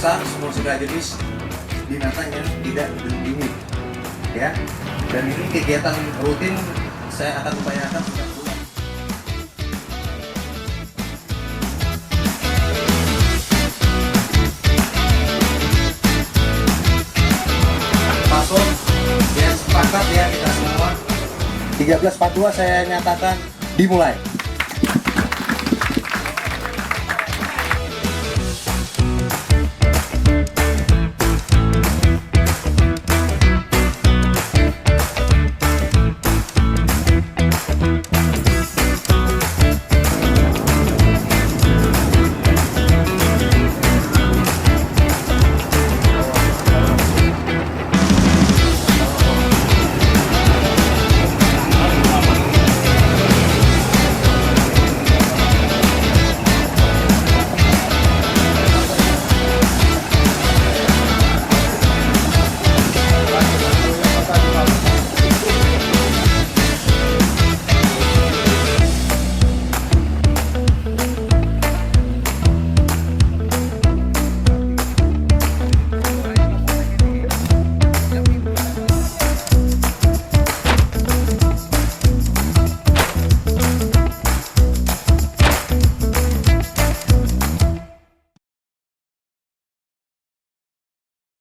besar semua segala jenis binatang yang tidak dilindungi, ya. Dan ini kegiatan rutin saya akan upayakan setiap bulan. Paslon yang sepakat ya kita semua. 13.42 saya nyatakan dimulai.